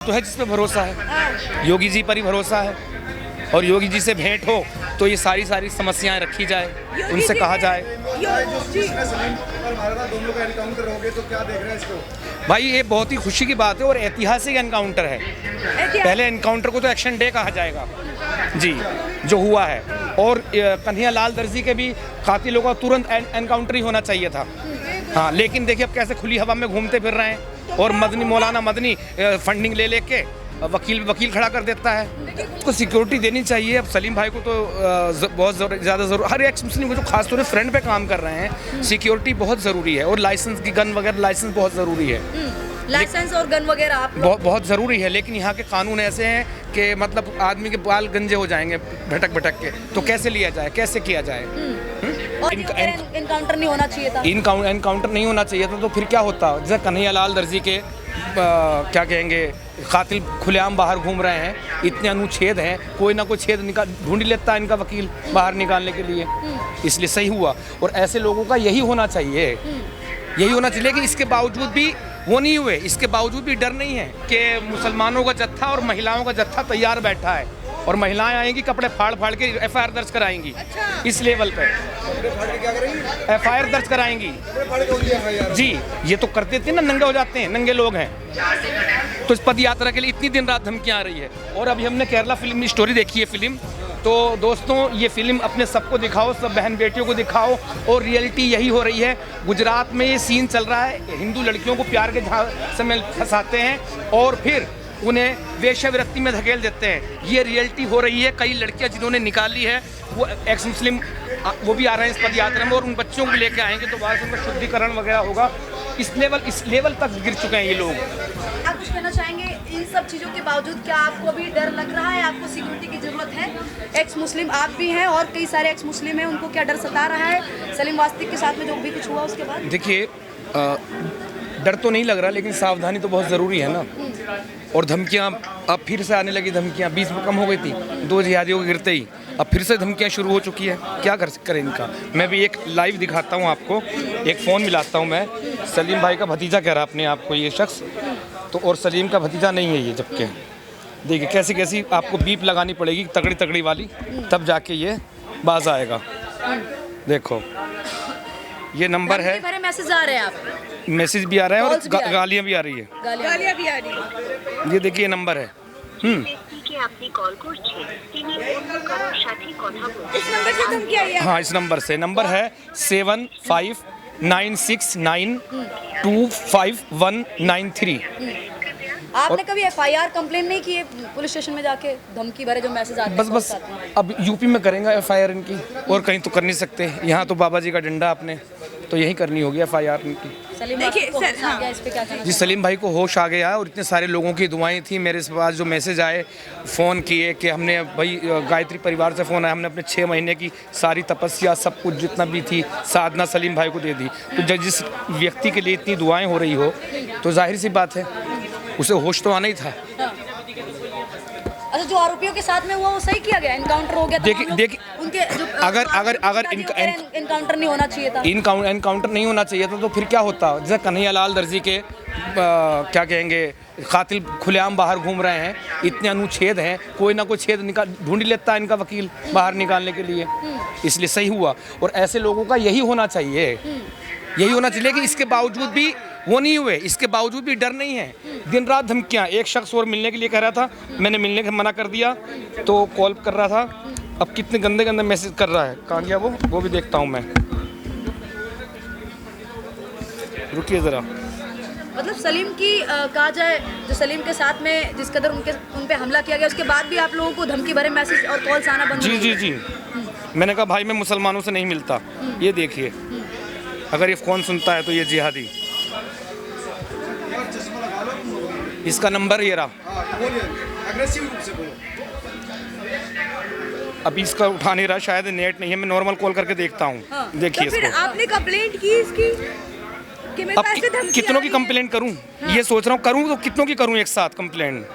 तो है जिस पे भरोसा है, योगी जी पर ही भरोसा है। और योगी जी से भेंट हो तो ये सारी समस्याएं रखी जाए, उनसे कहा जाए। भाई ये बहुत ही खुशी की बात है और ऐतिहासिक एनकाउंटर है। पहले एनकाउंटर को तो एक्शन डे कहा जाएगा जी, जो हुआ है। और कन्हैया लाल दर्जी के भी कातिलों का तुरंत एनकाउंटर ही होना चाहिए था। हाँ, लेकिन देखिए अब कैसे खुली हवा में घूमते फिर रहे हैं और मौलाना मदनी फंडिंग ले लेके वकील खड़ा कर देता है। उसको सिक्योरिटी देनी चाहिए। अब सलीम भाई को तो बहुत ज़्यादा ज़रूर, हर एक्स मुस्लिम को जो खास तौर पे फ्रंट पे काम कर रहे हैं, सिक्योरिटी बहुत ज़रूरी है। और लाइसेंस की गन वगैरह लाइसेंस बहुत ज़रूरी है। लाइसेंस और गन वगैरह आप बहुत ज़रूरी है। लेकिन यहाँ के कानून ऐसे हैं कि मतलब आदमी के बाल गंजे हो जाएंगे भटक के, तो कैसे लिया जाए, कैसे किया जाए। एनकाउंटर नहीं होना चाहिए था। एनकाउंटर नहीं होना चाहिए था तो फिर क्या होता। जैसे कन्हैया लाल दर्जी के क्या कहेंगे कातिल खुलेआम बाहर घूम रहे हैं, इतने अनुच्छेद हैं, कोई ना कोई छेद ढूंढ लेता है इनका वकील बाहर निकालने के लिए। इसलिए सही हुआ। और ऐसे लोगों का यही होना चाहिए, यही होना चाहिए। कि इसके बावजूद भी वो नहीं हुए, इसके बावजूद भी डर नहीं है कि मुसलमानों का जत्था और महिलाओं का जत्था तैयार बैठा है और महिलाएं आएंगी कपड़े फाड़ के एफआईआर दर्ज कराएंगी। इस लेवल पे एफआईआर दर्ज कराएंगी जी। ये तो करते थे ना, नंगे हो जाते हैं, नंगे लोग हैं। तो इस पद यात्रा के लिए इतनी दिन रात धमकियां आ रही है। और अभी हमने केरला फिल्म स्टोरी देखी है फिल्म, तो दोस्तों ये फिल्म अपने सबको दिखाओ, सब बहन बेटियों को दिखाओ। और रियलिटी यही हो रही है। गुजरात में ये सीन चल रहा है, हिंदू लड़कियों को प्यार के झांसे में फंसाते हैं और फिर उन्हें वेश्यावृत्ति में धकेल देते हैं। ये रियलिटी हो रही है। कई लड़कियां जिन्होंने निकाली है वो एक्स मुस्लिम वो भी आ रहे हैं इस पद यात्रा में और उन बच्चों को लेकर आएंगे तो बाद में शुद्धिकरण वगैरह होगा। इस लेवल तक गिर चुके हैं ये लोग। आप कुछ कहना चाहेंगे इन सब चीज़ों के बावजूद? क्या आपको भी डर लग रहा है? आपको सिक्योरिटी की ज़रूरत है? एक्स मुस्लिम आप भी हैं और कई सारे एक्स मुस्लिम हैं, उनको क्या डर सता रहा है सलीम वास्तिक के साथ में जो भी कुछ हुआ उसके बाद? देखिए डर तो नहीं लग रहा, लेकिन सावधानी तो बहुत ज़रूरी है ना। और धमकियाँ अब फिर से आने लगी। धमकियाँ 20 में कम हो गई थी 2 जिहादियों के गिरते ही, अब फिर से धमकियाँ शुरू हो चुकी है। क्या करें इनका। मैं भी एक लाइव दिखाता हूँ आपको, एक फ़ोन मिलाता हूँ मैं। सलीम भाई का भतीजा कह रहा अपने आप को ये शख्स, तो और सलीम का भतीजा नहीं है ये। जबकि देखिए कैसी आपको बीप लगानी पड़ेगी तगड़ी वाली, तब जाके ये बाज आएगा। देखो ये नंबर है, मैसेज आ रहे हैं, आप मैसेज भी आ रहा है और गालियाँ भी आ रही है। गालियाँ भी आ रही है। ये देखिए नंबर है। इस नंबर से धमकी आई है? हाँ, इस नंबर से। नंबर है 7596925193। आपने कभी एफआईआर कंप्लेन नहीं की है पुलिस स्टेशन में जाके? धमकी भरे जो मैसेज आते हैं बस अब यूपी में करेंगे एफआईआर इनकी, और कहीं तो कर नहीं सकते। यहाँ तो बाबा जी का डंडा अपने, तो यही करनी होगी एफआईआर इनकी। जी, सलीम भाई को होश आ गया और इतने सारे लोगों की दुआएं थी। मेरे पास जो मैसेज आए, फ़ोन किए कि हमने भाई गायत्री परिवार से फ़ोन आया, हमने अपने 6 महीने की सारी तपस्या सब कुछ जितना भी थी साधना सलीम भाई को दे दी। तो जब जिस व्यक्ति के लिए इतनी दुआएं हो रही हो तो जाहिर सी बात है उसे होश तो आना ही था। अच्छा, जो आरोपियों के साथ में हुआ वो सही किया गया, एनकाउंटर हो गया? देखिए उनके अगर एनकाउंटर नहीं होना चाहिए था, एनकाउंटर नहीं होना चाहिए था तो फिर क्या होता। जैसे कन्हैया लाल दर्जी के क्या कहेंगे कातिल खुलेआम बाहर घूम रहे हैं, इतने अनुच्छेद हैं, कोई ना कोई छेद ढूंढ लेता है इनका वकील बाहर निकालने के लिए। इसलिए सही हुआ। और ऐसे लोगों का यही होना चाहिए, यही होना चाहिए। कि इसके बावजूद भी वो नहीं हुए, इसके बावजूद भी डर नहीं है। दिन रात धमकियाँ। एक शख्स और मिलने के लिए कह रहा था, मैंने मिलने का मना कर दिया तो कॉल कर रहा था। अब कितने गंदे मैसेज कर रहा है, कहाँ गया वो भी देखता हूँ मैं। रुकिए ज़रा। मतलब सलीम की कहा जाए, जो सलीम के साथ में जिस कदर उन पे हमला किया गया उसके बाद भी आप लोगों को धमकी भरे मैसेज और कॉल्स आना बंद? जी। मैंने कहा भाई मैं मुसलमानों से नहीं मिलता। ये देखिए, अगर ये फ़ोन सुनता है तो ये जिहादी। इसका नंबर ये रहा। अभी इसका उठा नहीं रहा, शायद नेट नहीं है। मैं नॉर्मल कॉल करके देखता हूँ। हाँ। देखिए तो फिर इसको। आपने कंप्लेंट की इसकी कि मेरे पास अब कितनों की कंप्लेंट करूँ? ये सोच रहा हूँ, करूँ तो कितनों की करूँ एक साथ कंप्लेंट?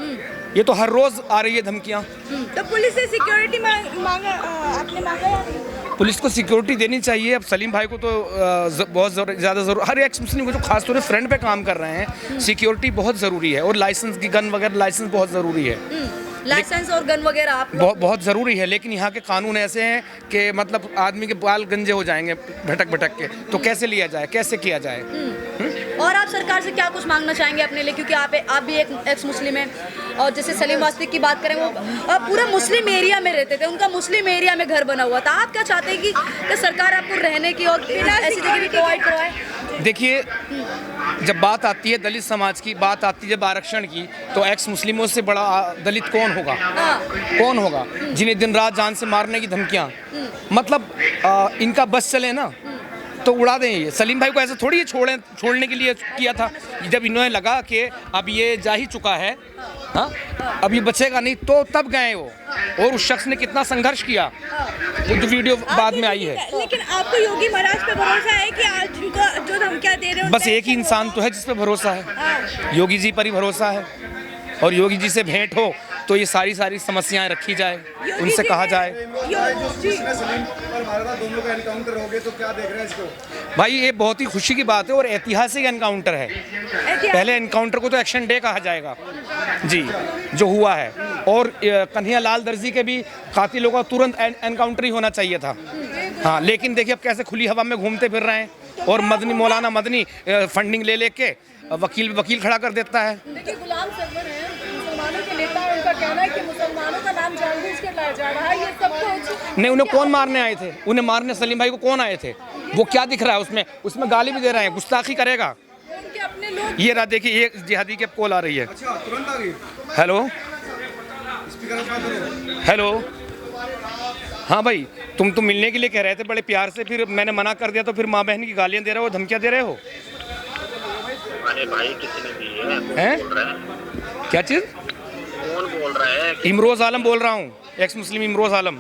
ये तो हर रोज आ रही है धमकियाँ। तो पुलिस से सिक्योरिटी मांगा आपने मांगा? पुलिस को सिक्योरिटी देनी चाहिए। अब सलीम भाई को तो बहुत ज़्यादा ज़रूर, हर एक्स मुस्लिम को जो खासतौर से फ्रंट पे काम कर रहे हैं, सिक्योरिटी बहुत ज़रूरी है। और लाइसेंस की गन वगैरह लाइसेंस बहुत ज़रूरी है। लाइसेंस और गन वगैरह आप बहुत ज़रूरी है। लेकिन यहाँ के कानून ऐसे हैं कि मतलब आदमी के बाल गंजे हो जाएंगे भटक भटक के, तो कैसे लिया जाए, कैसे किया जाए। और आप सरकार से क्या कुछ मांगना चाहेंगे अपने लिए, क्योंकि आप भी एक एक्स मुस्लिम हैं, और जैसे सलीम वास्तिक की बात करें, वो पूरे मुस्लिम एरिया में रहते थे, उनका मुस्लिम एरिया में घर बना हुआ था। आप क्या चाहते हैं कि सरकार आपको रहने की और ऐसी जगह भी प्रोवाइड करवाए? देखिए, जब बात आती है दलित समाज की, बात आती है जब आरक्षण की, तो एक्स मुस्लिमों से बड़ा दलित कौन होगा? कौन होगा जिन्हें दिन रात जान से मारने की धमकियाँ, मतलब इनका बस चले ना तो उड़ा दें। ये सलीम भाई को ऐसे थोड़ी छोड़ने के लिए किया था। जब इन्होंने लगा कि अब ये जा ही चुका है, हाँ, अब ये बचेगा नहीं, तो तब गए वो। और उस शख्स ने कितना संघर्ष किया, वो जो वीडियो बाद में आई है। लेकिन आपको योगी महाराज पे भरोसा है कि आज उनको जो धमकियां दे रहे हो? बस एक ही इंसान तो है जिस पे भरोसा है, योगी जी पर ही भरोसा है। और योगी जी से भेंट हो तो ये सारी समस्याएं रखी जाए, उनसे कहा जाए। भाई ये बहुत ही खुशी की बात है और ऐतिहासिक एनकाउंटर है। पहले एनकाउंटर को तो एक्शन डे कहा जाएगा जी, जो हुआ है। और कन्हैया लाल दर्जी के भी कातिलों का तुरंत एनकाउंटर ही होना चाहिए था। हाँ, लेकिन देखिए अब कैसे खुली हवा में घूमते फिर रहे हैं। और मौलाना मदनी फंडिंग ले के वकील खड़ा कर देता है। देखिए, गुलाम सरवर है, मुसलमानों के नेता हैं, उनका कहना है कि मुसलमानों का नाम जानबूझ कर लाया जा रहा है, ये सब कुछ नहीं। उन्हें कौन मारने आए थे? उन्हें मारने सलीम भाई को कौन आए थे? वो क्या दिख रहा है उसमें गाली भी दे रहे हैं, गुस्ताखी करेगा। उनके अपने लोग। ये रहा, देखिए, ये जिहादी की कॉल आ रही है। हेलो हेलो, हाँ भाई, तुम तो मिलने के लिए कह रहे थे बड़े प्यार से, फिर मैंने मना कर दिया, तो फिर माँ बहन की गालियाँ दे रहे हो, धमकियाँ दे रहे हो। अरे भाई, किसने दी है? क्या चीज़? कौन बोल रहा है? इमरोज आलम बोल रहा हूँ, एक्स मुस्लिम इमरोज आलम।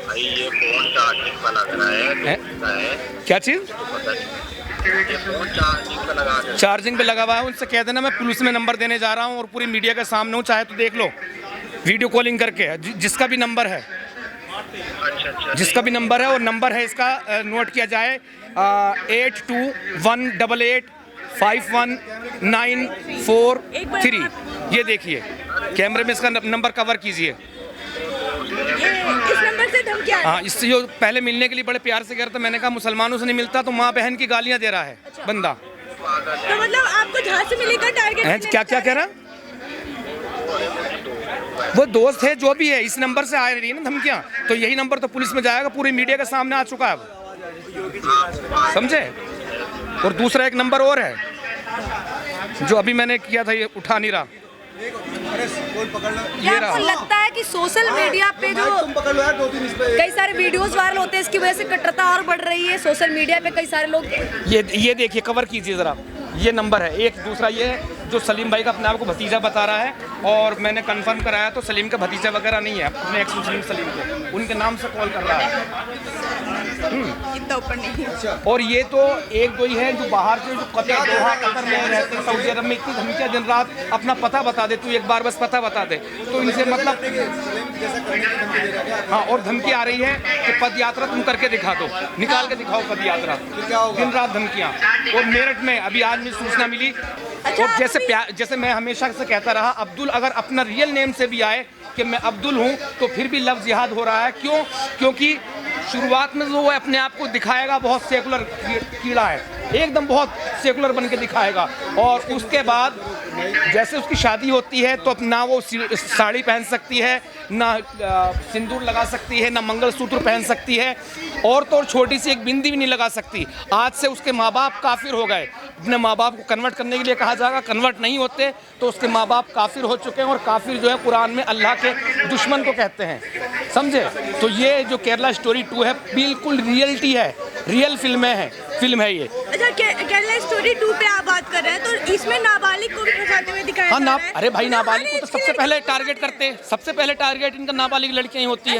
भाई ये फोन चार्जिंग पर लग रहा है। क्या चीज़? ये फोन चार्जिंग पर लगा है। चार्जिंग पे लगा हुआ है, उनसे कह देना मैं पुलिस में नंबर देने जा रहा हूँ और पूरी मीडिया के सामने हूँ, चाहे तो देख लो वीडियो कॉलिंग करके, जिसका भी नंबर है। अच्छा, जिसका भी नंबर है, और नंबर है इसका, नोट किया जाए 8218851943। ये देखिए, कैमरे में इसका नंबर कवर कीजिए। इस नंबर से धमकियां? हाँ, इससे जो पहले मिलने के लिए बड़े प्यार से कह रहा था, मैंने कहा मुसलमानों से नहीं मिलता, तो माँ बहन की गालियाँ दे रहा है बंदा। तो मतलब आपको जहाँ से मिलेगा टारगेट? क्या कह रहा? वो दोस्त है जो भी है, इस नंबर से आ रही है ना धमकियाँ, तो यही नंबर तो पुलिस में जाएगा, पूरी मीडिया के सामने आ चुका है अब, समझे। और दूसरा एक नंबर और है जो अभी मैंने किया था, ये उठा नहीं रहा। क्या आपको लगता है कि सोशल मीडिया पे जो कई सारे वीडियोस वायरल होते हैं, इसकी वजह से कट्टरता और बढ़ रही है? सोशल मीडिया पे कई सारे लोग, ये देखिए, कवर कीजिए ज़रा, ये नंबर है एक। दूसरा ये जो सलीम भाई का अपने आप को भतीजा बता रहा है, और मैंने कंफर्म कराया तो सलीम का भतीजा वगैरह नहीं है, अपने एक्स मुस्लिम सलीम को उनके नाम से कॉल कर रहा है। इतना ऊपर नहीं। और ये तो एक दो ही है जो बाहर से, जो कतर में रहते हैं, सऊदी अरब में, इतनी धमकियाँ दिन रात, अपना पता बता दे तू, एक बार बस पता बता दे, तो इनसे मतलब। हाँ, और धमकी आ रही है कि पद यात्रा तुम करके दिखा दो, निकाल के दिखाओ पद यात्रा, दिन रात धमकियाँ। और मेरठ में अभी आज मुझे सूचना मिली, और जैसे मैं हमेशा से कहता रहा, अब्दुल अगर अपना रियल नेम से भी आए कि मैं अब्दुल हूँ, तो फिर भी लफ्ज़ जिहाद हो रहा है। क्यों? क्योंकि शुरुआत में तो वो अपने आप को दिखाएगा बहुत सेकुलर कीड़ा है, एकदम बहुत सेकुलर बन के दिखाएगा, और उसके बाद जैसे उसकी शादी होती है तो ना वो साड़ी पहन सकती है, ना सिंदूर लगा सकती है, ना मंगलसूत्र पहन सकती है, और तो और छोटी सी एक बिंदी भी नहीं लगा सकती। आज से उसके माँ बाप काफिर हो गए। अपने माँ बाप को कन्वर्ट करने के लिए कहा जाएगा, कन्वर्ट नहीं होते तो उसके माँ बाप काफिर हो चुके हैं, और काफिर जो है कुरान में अल्लाह के दुश्मन को कहते हैं, समझे। तो ये जो केरला स्टोरी 2 है, बिल्कुल रियलिटी है, रियल फिल्म है ये। अच्छा, केरला स्टोरी 2 पे आप बात कर रहे हैं, तो इसमें नाबालिग को भी फंसाते हुए दिखाया जा रहा है। अरे भाई, नाबालिग को तो सबसे पहले टारगेट करते हैं, सबसे पहले टारगेट इनका नाबालिग लड़कियां ही होती है।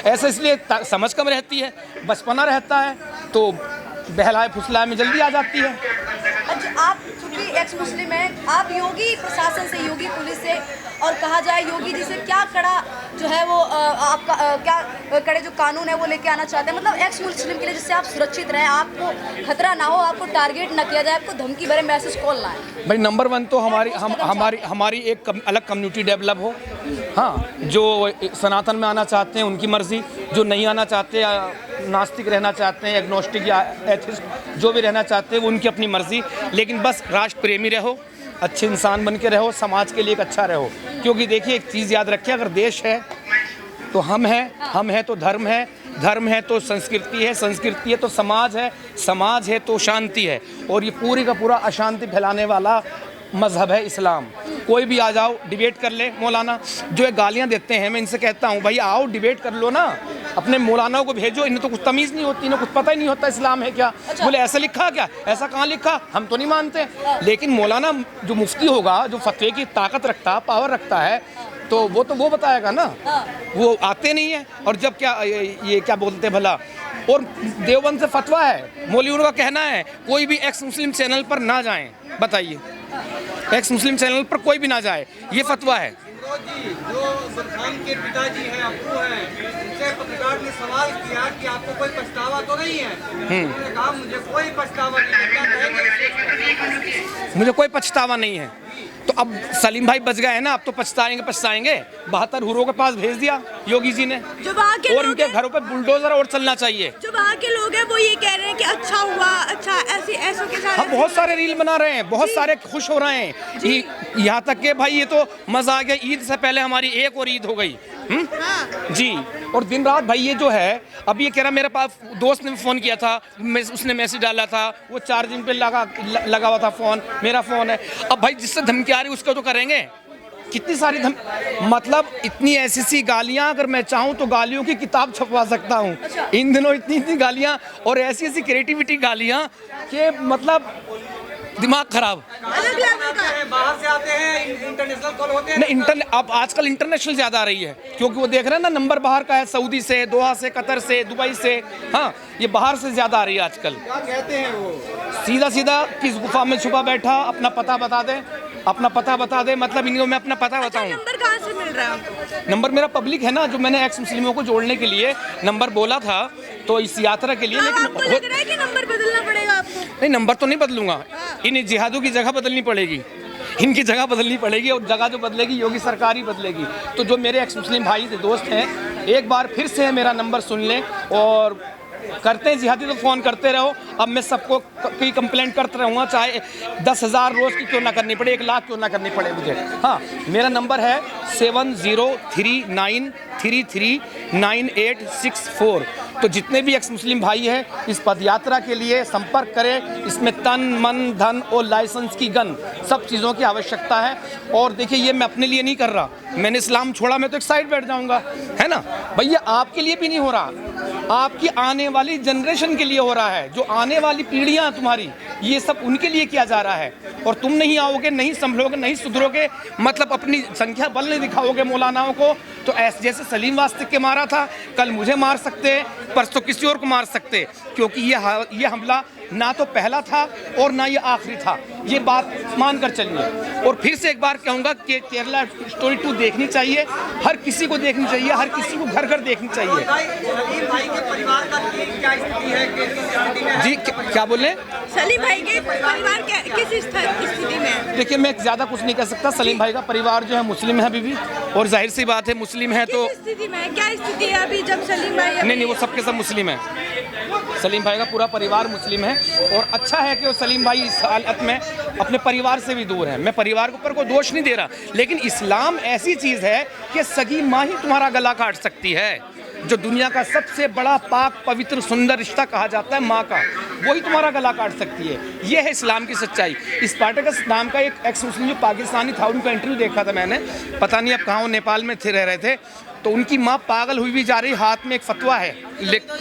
ऐसा इसलिए समझ कम रहती है, बचपना रहता है, तो बहलाए फुसलाए में जल्दी आ जाती है। अच्छा, आप चूंकि एक्स मुस्लिम हैं, आप योगी प्रशासन से, योगी पुलिस से, और कहा जाए योगी जी से क्या कड़ा जो है वो आपका क्या कड़े जो कानून है वो लेके आना चाहते हैं, मतलब एक्स मुस्लिम के लिए, जिससे आप सुरक्षित रहें, आपको खतरा ना हो, आपको टारगेट ना किया जाए, आपको धमकी भरे मैसेज कॉल ना आए? भाई नंबर 1 तो हमारी एक अलग कम्युनिटी डेवलप हो। हाँ, जो सनातन में आना चाहते हैं उनकी मर्जी, जो नहीं आना चाहते, नास्तिक रहना चाहते हैं, एग्नोस्टिक या एथिस्ट जो भी रहना चाहते हैं वो उनकी अपनी मर्जी, लेकिन बस राष्ट्र प्रेमी रहो, अच्छे इंसान बन के रहो, समाज के लिए एक अच्छा रहो। क्योंकि देखिए एक चीज़ याद रखिए, अगर देश है तो हम हैं तो धर्म है, धर्म है तो संस्कृति है, संस्कृति है तो समाज है, समाज है तो शांति है, और ये पूरी का पूरा अशांति फैलाने वाला मज़हब है इस्लाम। कोई भी आ जाओ डिबेट कर ले। मौलाना जो है गालियाँ देते हैं, मैं इनसे कहता हूँ भाई आओ डिबेट कर लो ना, अपने मौलानाओं को भेजो, इन्हें तो कुछ तमीज़ नहीं होती, इन्हें कुछ पता ही नहीं होता इस्लाम है क्या। बोले ऐसा लिखा क्या, ऐसा कहाँ लिखा, हम तो नहीं मानते। लेकिन मौलाना जो मुफ्ती होगा, जो फतवे की ताकत रखता, पावर रखता है, तो वो बताएगा ना। वो आते नहीं है। और जब क्या ये क्या बोलते भला, और देवबंद से फतवा है, मौलवियों का कहना है कोई भी एक्स मुस्लिम चैनल पर ना जाएं। बताइए, एक्स मुस्लिम चैनल पर कोई भी ना जाए, ये फतवा है। जो बरखान के पिताजी हैं, अब्बू हैं, उनसे पत्रकार ने सवाल किया कि आपको कोई पछतावा तो नहीं है? उन्होंने कहा मुझे कोई पछतावा नहीं है। क्या कहेंगे? मुझे कोई पछतावा नहीं है। तो अब सलीम भाई बच गए हैं ना, अब तो पछताएंगे। 72 हुरों के पास भेज दिया योगी जी ने, जो वहाँ के और उनके घरों पे बुलडोजर और चलना चाहिए। जो वहाँ के लोग हैं वो ये कह रहे हैं कि अच्छा हुआ, अच्छा ऐसों के साथ हम बहुत सारे रील बना रहे हैं, बहुत सारे खुश हो रहे हैं, यहाँ तक कि भाई ये तो मजा आ गया, ईद से पहले हमारी एक और ईद हो गई। जी, और दिन रात भाई ये जो है, अब ये कह रहा, मेरे पास दोस्त ने फ़ोन किया था, उसने मैसेज डाला था, वो चार्जिंग पे लगा हुआ था फ़ोन, मेरा फ़ोन है। अब भाई जिससे धमकी आ रही उसको तो करेंगे। कितनी सारी मतलब इतनी ऐसी गालियां, अगर मैं चाहूँ तो गालियों की किताब छपवा सकता हूँ। इन दिनों इतनी गालियां और ऐसी क्रिएटिविटी गालियां कि मतलब दिमाग खराब। बाहर से आते हैं, इंटरनेशनल कॉल होते हैं। नहीं, अब आजकल इंटरनेशनल ज़्यादा आ रही है, क्योंकि वो देख रहे हैं ना नंबर बाहर का है, सऊदी से, दोहा से, कतर से, दुबई से। हाँ, ये बाहर से ज़्यादा आ रही है आजकल। क्या कहते हैं वो? सीधा किस गुफा में छुपा बैठा, अपना पता बता दे, अपना पता बता दे। मतलब इनको मैं अपना पता बताऊं। नंबर कहाँ से मिल रहा है? नंबर मेरा पब्लिक है ना, जो मैंने एक्स मुस्लिमों को जोड़ने के लिए नंबर बोला था, तो इस यात्रा के लिए। लेकिन आपको लग रहा है कि नंबर बदलना पड़ेगा आपको? नहीं, नंबर तो नहीं बदलूंगा। इन जिहादों की जगह बदलनी पड़ेगी, इनकी जगह बदलनी पड़ेगी, और जगह जो बदलेगी योगी सरकार ही बदलेगी। तो जो मेरे एक्स मुस्लिम भाई दोस्त हैं, एक बार फिर से मेरा नंबर सुन लें, और करते हैं जिहादी तो फ़ोन करते रहो। अब मैं सबको कोई कंप्लेंट करते रहूँगा, चाहे 10,000 रोज़ की क्यों ना करनी पड़े, 1 लाख क्यों ना करनी पड़े मुझे। हाँ, मेरा नंबर है 7039339864। तो जितने भी एक्स मुस्लिम भाई हैं, इस पदयात्रा के लिए संपर्क करें। इसमें तन, मन, धन और लाइसेंस की गन, सब चीज़ों की आवश्यकता है। और देखिए, ये मैं अपने लिए नहीं कर रहा, मैंने इस्लाम छोड़ा, मैं तो एक साइड बैठ जाऊँगा, है ना भैया। आपके लिए भी नहीं हो रहा, आपकी आने वाली जनरेशन के लिए हो रहा है। जो आने वाली पीढ़ियां तुम्हारी, ये सब उनके लिए किया जा रहा है। और तुम नहीं आओगे, नहीं संभलोगे, नहीं सुधरोगे, मतलब अपनी संख्या बल नहीं दिखाओगे मौलानाओं को, तो ऐसे जैसे सलीम वास्तिक के मारा था, कल मुझे मार सकते, परसों किसी और को मार सकते। क्योंकि ये हमला ना तो पहला था और ना ये आखिरी था, ये बात मान कर चलिए। और फिर से एक बार कहूँगा कि केरला स्टोरी 2 देखनी चाहिए, हर किसी को देखनी चाहिए, हर किसी को घर घर देखनी चाहिए। सलीम भाई के परिवार का क्या स्थिति है, कैसी स्थिति में है? जी, क्या बोले? सलीम भाई के परिवार किस स्थिति में है? देखिए, मैं ज़्यादा कुछ नहीं कह सकता। सलीम भाई का परिवार जो है मुस्लिम है अभी भी, और जाहिर सी बात है मुस्लिम है तो किस स्थिति में है? क्या स्थिति है अभी जब सलीम भाई? नहीं, वो सबके सब मुस्लिम है। सलीम भाई का पूरा परिवार मुस्लिम है, और अच्छा है कि वो सलीम भाई इस हालत में अपने परिवार से भी दूर है। मैं परिवार के ऊपर कोई दोष नहीं दे रहा, लेकिन इस्लाम ऐसी चीज़ है कि सगी माँ ही तुम्हारा गला काट सकती है। जो दुनिया का सबसे बड़ा पाक पवित्र सुंदर रिश्ता कहा जाता है माँ का, वही तुम्हारा गला काट सकती है। ये है इस्लाम की सच्चाई। स्पार्टकस नाम का एक एक्स मुस्लिम जो पाकिस्तानी था, उनका इंटरव्यू देखा था मैंने, पता नहीं अब कहाँ वो नेपाल में रह रहे थे। तो उनकी माँ पागल हुई भी जा रही, हाथ में एक फतवा है,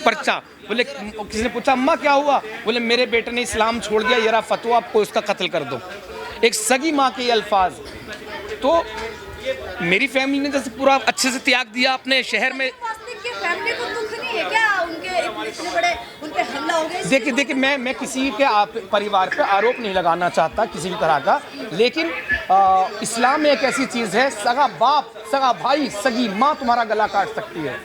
पर्चा। बोले, किसी ने पूछा अम्मा क्या हुआ? बोले मेरे बेटे ने इस्लाम छोड़ दिया, ये रहा फतवा, आपको उसका कत्ल कर दो। एक सगी माँ के ये अल्फाज। तो मेरी फैमिली ने जैसे पूरा अच्छे से त्याग दिया अपने शहर में। फैमिली को दुख नहीं है क्या? उनके इतने बड़े पे हमला हो गया। देखिए मैं किसी के परिवार पे आरोप नहीं लगाना चाहता किसी भी तरह का, लेकिन इस्लाम में एक ऐसी चीज़ है, सगा बाप, सगा भाई, सगी माँ तुम्हारा गला काट सकती है।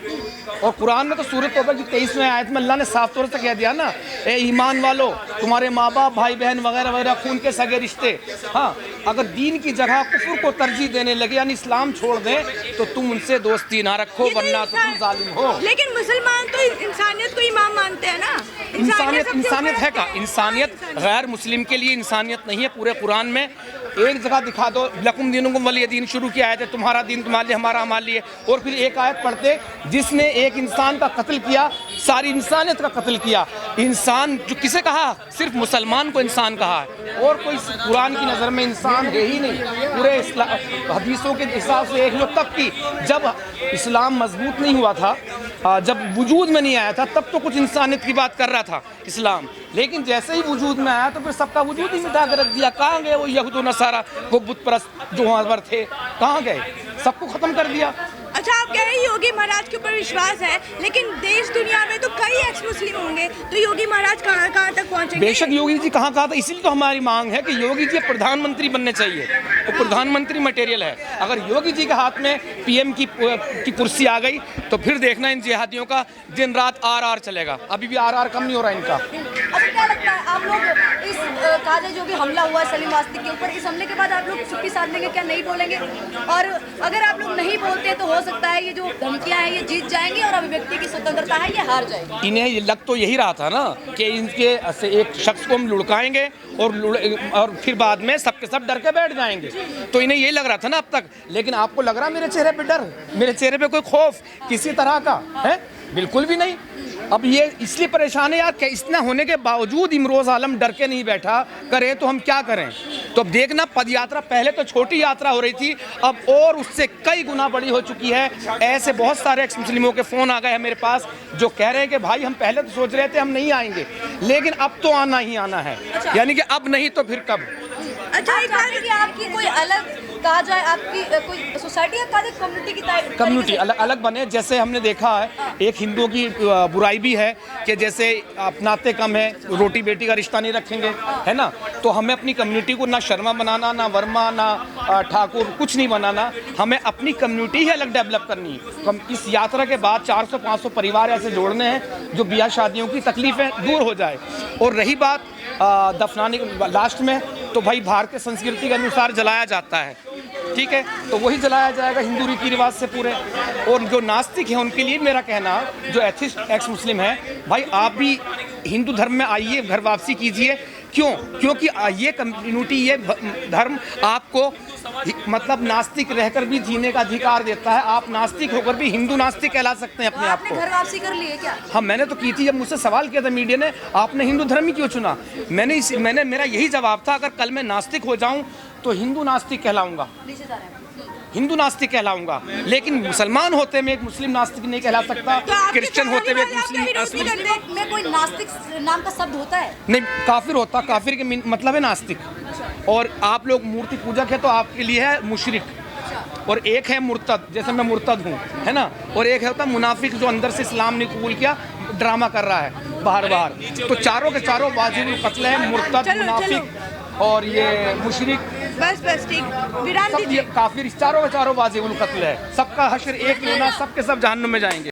और कुरान में तो सूरत तौबा की 23वें आयत में अल्लाह ने साफ तौर से कह दिया ना, ए ईमान वालो, तुम्हारे माँ बाप, भाई बहन वगैरह वगैरह खून के सगे रिश्ते, हाँ, अगर दीन की जगह कुफ्र को तरजीह देने लगे यानी इस्लाम छोड़ दें तो तुम उनसे दोस्ती ना रखो, वरना तो तुम जालिम हो। लेकिन मुसलमान तो इंसानियत को इमाम मानते हैं ना। इंसानियत है का? इंसानियत गैर मुस्लिम के लिए इंसानियत नहीं है। पूरे कुरान में एक जगह दिखा दो, लकुम दीनुकुम वलिय दीन शुरू किया है, तुम्हारा दीन तुम्हारे लिए, हमारा हमारे लिए, और फिर एक आयत पढ़ते जिसने एक इंसान का कत्ल किया, सारी इंसानियत का कत्ल किया। इंसान जो किसे कहा? सिर्फ मुसलमान को इंसान कहा है, और कोई कुरान की नज़र में इंसान है ही नहीं। पूरे हदीसों के हिसाब से एक लोग तक की जब इस्लाम मजबूत नहीं हुआ था, जब वजूद में नहीं आया था, तब तो कुछ इंसानियत की बात कर रहा था इस्लाम, लेकिन जैसे ही वजूद में आया तो फिर सबका वजूद ही मिटा कर रख दिया। कहाँ गए वो यहूद व नसारा, वो बुत परस्त जो वहाँ पर थे, कहाँ गए? सबको ख़त्म कर दिया। अच्छा, आप कह रहे हैं योगी महाराज के ऊपर विश्वास है, लेकिन देश दुनिया में तो कई एक्स मुस्लिम होंगे, तो योगी महाराज कहाँ कहाँ तक पहुँचेंगे? बेशक योगी जी कहाँ था, इसीलिए तो हमारी मांग है कि योगी जी प्रधानमंत्री बनने चाहिए। वो प्रधानमंत्री मटेरियल है। अगर योगी जी के हाथ में पीएम की कुर्सी आ गई तो फिर देखना इन जिहादियों का दिन रात आर चलेगा। अभी भी आर कम नहीं हो रहा इनका। अच्छा, क्या लगता है आप लोग इस काजा जो भी हमला हुआ है सलीम वास्तिक के ऊपर, इस हमले के बाद आप लोग चुप्पी साध लेंगे, क्या नहीं बोलेंगे? और अगर आप लोग नहीं बोलते तो हो सकता है ये जो धमकियां हैं ये जीत जाएंगी और अभिव्यक्ति की स्वतंत्रता है ये हार जाएगी। इन्हें ये लग तो यही रहा था ना कि इनके से एक शख्स को हम लुढ़काएंगे और फिर बाद में सबके सब डर के बैठ जाएंगे, तो इन्हें यही लग रहा था ना अब तक। लेकिन आपको लग रहा मेरे चेहरे पे डर, मेरे चेहरे पे कोई खौफ किसी तरह का है? बिल्कुल भी नहीं। अब ये इसलिए परेशान है यार कि इतना होने के बावजूद इमरोज़ आलम डर के नहीं बैठा, करे तो हम क्या करें? तो अब देखना, पद यात्रा पहले तो छोटी यात्रा हो रही थी, अब और उससे कई गुना बड़ी हो चुकी है। ऐसे बहुत सारे एक्स मुस्लिमों के फ़ोन आ गए हैं मेरे पास जो कह रहे हैं कि भाई हम पहले तो सोच रहे थे हम नहीं आएंगे, लेकिन अब तो आना ही आना है। यानी कि अब नहीं तो फिर कब? अच्छा, एक बात है कि आपकी कोई अलग कहा जाए, आपकी कोई सोसाइटी या कम्युनिटी की कम्युनिटी अलग बने। जैसे हमने देखा है एक हिंदुओं की बुराई भी है कि जैसे अपनाते कम है, रोटी बेटी का रिश्ता नहीं रखेंगे, है ना? तो हमें अपनी कम्युनिटी को ना शर्मा बनाना, ना वर्मा, ना ठाकुर, कुछ नहीं बनाना। हमें अपनी कम्युनिटी ही अलग डेवलप करनी है। हम इस यात्रा के बाद 400-500 परिवार ऐसे जोड़ने हैं जो ब्याह शादियों की तकलीफ़ें दूर हो जाए। और रही बात दफनाने लास्ट में, तो भाई भारतीय संस्कृति के अनुसार जलाया जाता है, ठीक है, तो वही जलाया जाएगा हिंदू रीति रिवाज से पूरे। और जो नास्तिक हैं उनके लिए मेरा कहना, जो एथिस्ट एक्स मुस्लिम है, भाई आप भी हिंदू धर्म में आइए, घर वापसी कीजिए। क्यों? क्योंकि ये कम्युनिटी, ये धर्म आपको मतलब नास्तिक रहकर भी जीने का अधिकार देता है। आप नास्तिक होकर भी हिंदू नास्तिक कहला सकते हैं अपने आप को। घर वापसी कर लिए क्या? हाँ, मैंने तो की थी। जब मुझसे सवाल किया था मीडिया ने, आपने हिंदू धर्म ही क्यों चुना, मैंने मेरा यही जवाब था, अगर कल मैं नास्तिक हो जाऊं तो हिंदू नास्तिक कहलाऊंगा, हिंदू नास्तिक कहलाऊंगा। लेकिन मुसलमान होते में एक मुस्लिम नास्तिक नहीं कहला सकता, क्रिश्चियन होते हुए एक मुस्लिम में कोई नास्तिक नाम का शब्द होता है? नहीं, काफिर होता। काफिर के मतलब है नास्तिक। और आप लोग मूर्ति पूजक है तो आपके लिए है मुशरिक, और एक है मुर्तद, जैसे मैं मुर्तद हूँ, है ना? और एक है होता मुनाफिक जो अंदर से इस्लाम ने कबूल किया, ड्रामा कर रहा है बाहर। तो चारों के चारों वाजिब कत्ल है, मुर्तद, मुनाफिक और ये मुशरिक। बस ठीक, विराम सब ये काफिर, चारों के चारों वाजिब कत्ल है। सबका हश्र एक ही होना, सबके सब जहन्नुम में जाएंगे।